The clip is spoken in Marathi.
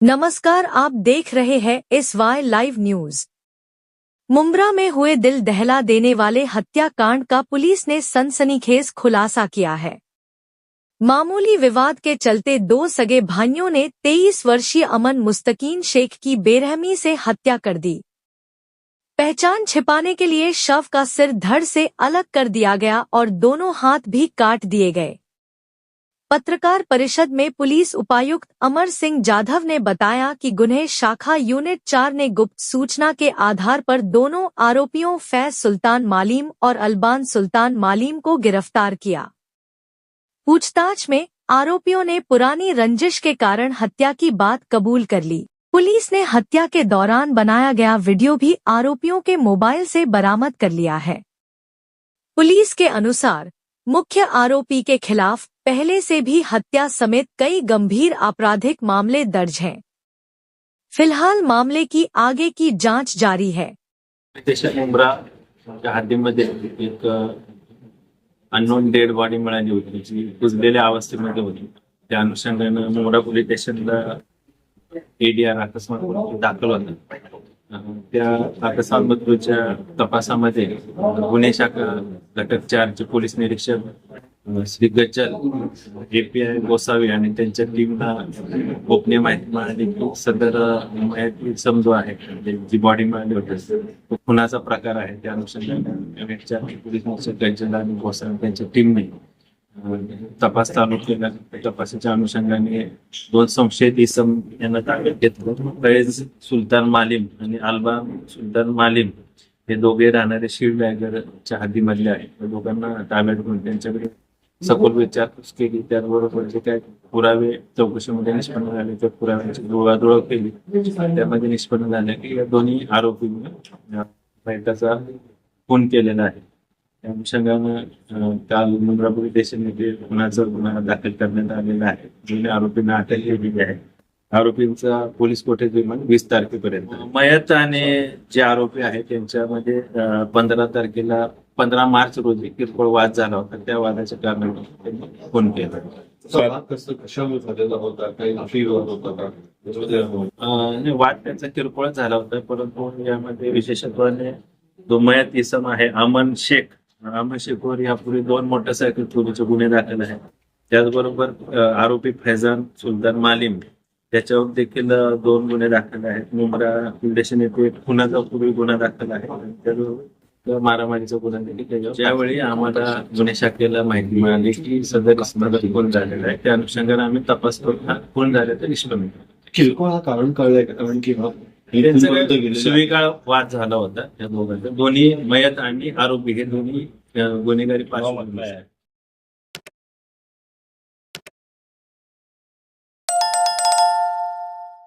नमस्कार, आप देख रहे हैं SY लाइव न्यूज। मुंब्रा में हुए दिल दहला देने वाले हत्याकांड का पुलिस ने सनसनीखेज खुलासा किया है। मामूली विवाद के चलते दो सगे भाइयों ने 23 वर्षीय अमन मुस्तकीन शेख की बेरहमी से हत्या कर दी। पहचान छिपाने के लिए शव का सिर धड़ से अलग कर दिया गया और दोनों हाथ भी काट दिए गए। पत्रकार परिषद में पुलिस उपायुक्त अमर सिंह जाधव ने बताया कि गुन्हे शाखा यूनिट 4 ने गुप्त सूचना के आधार पर दोनों आरोपियों फैज सुल्तान मालीम और अल्बान सुल्तान मालीम को गिरफ्तार किया। पूछताछ में आरोपियों ने पुरानी रंजिश के कारण हत्या की बात कबूल कर ली। पुलिस ने हत्या के दौरान बनाया गया वीडियो भी आरोपियों के मोबाइल से बरामद कर लिया है। पुलिस के अनुसार मुख्य आरोपी के खिलाफ पहले से भी हत्या समेत कई गंभीर आपराधिक मामले दर्ज हैं। फिलहाल मामले की आगे की जांच जारी है। मुंब्रा हद्दीमध्ये एक अननोन डेड बॉडी मिळाली होती, जी कुजलेल्या अवस्थेमध्ये होती। त्या अनुषंगाने मुंब्रा पोलीस स्टेशनला ADR अकस्मात दाखल होता। त्या अकस्मात मृत्यूच्या तपासामध्ये गुन्हे शाखा घटक 4 चे पोलीस निरीक्षक श्री गज्जल API गोसावी आणि त्यांच्या टीमला गोपनीय माहिती मिळाली की सदर मयत समजू आहे, जी बॉडी मिळाली होती तो खुनाचा प्रकार आहे। त्या अनुषंगाने युनिटच्या पोलीस निरीक्षक गज्जल आणि गोसावी त्यांच्या टीमने तपास चालू केला। तपासाच्या अनुषंगाने 2 संशयित इसम यांना ताब्यात घेतलं। फैज सुलतान मालीम आणि अल्बान सुलतान मालीम हे दोघे राहणारे शिवनगरच्या हद्दीमधले आहेत। त्या दोघांना ताब्यात घेऊन त्यांच्याकडे सखोल विचारपूस केली। त्याचबरोबर जे काय पुरावे चौकशीमध्ये निष्पन्न झाले त्या पुराव्यांची जुळवाजुळव केली। त्यामध्ये निष्पन्न झाले की या दोन्ही आरोपींनी मयताचा खून केलेला आहे। त्या अनुषंगानं काल मुंब्रा पोलीस स्टेशनमध्ये खुनाचा गुन्हा दाखल करण्यात आलेला आहे। दोन्ही आरोपींना अटक केलेली आहे। आरोपींचा पोलीस कोठडी रिमांड 20 तारखेपर्यंत। मयत आणि जे आरोपी आहेत त्यांच्यामध्ये 15 मार्च रोजी किरकोळ वाद झाला होता। त्या वादाच्या कारणाने त्यांनी खून केला। वाद त्याचा किरकोळ झाला होता, परंतु यामध्ये विशेषत्वाने जो मयत इसम आहे अमन शेखवर यापूर्वी 2 मोटरसायकल चोरीचे गुन्हे दाखल आहेत। त्याचबरोबर आरोपी फैजान सुलतान मालीम त्याच्यावर देखील 2 गुन्हे दाखल आहेत। मुंब्रा पोलीस स्टेशन येथे खुनाचा पूर्वी गुन्हा दाखल आहे, त्याचबरोबर मारामारीचा गुन्हा देखील। ज्यावेळी आम्हाला गुन्हे शाखेला माहिती मिळाली की सदर इसमाचा खून झालेला आहे, त्या अनुषंगाने आम्ही तपास करून खून झाल्याचं निष्पन्न केलं। किरकोळ हा कारण कळलंय का? कारण की शिवीगाळ वाद झाला होता। त्या दोघांचा दोन्ही मयत आणि आरोपी हे दोन्ही गुन्हेगारी पार्श्वभूमी आहे।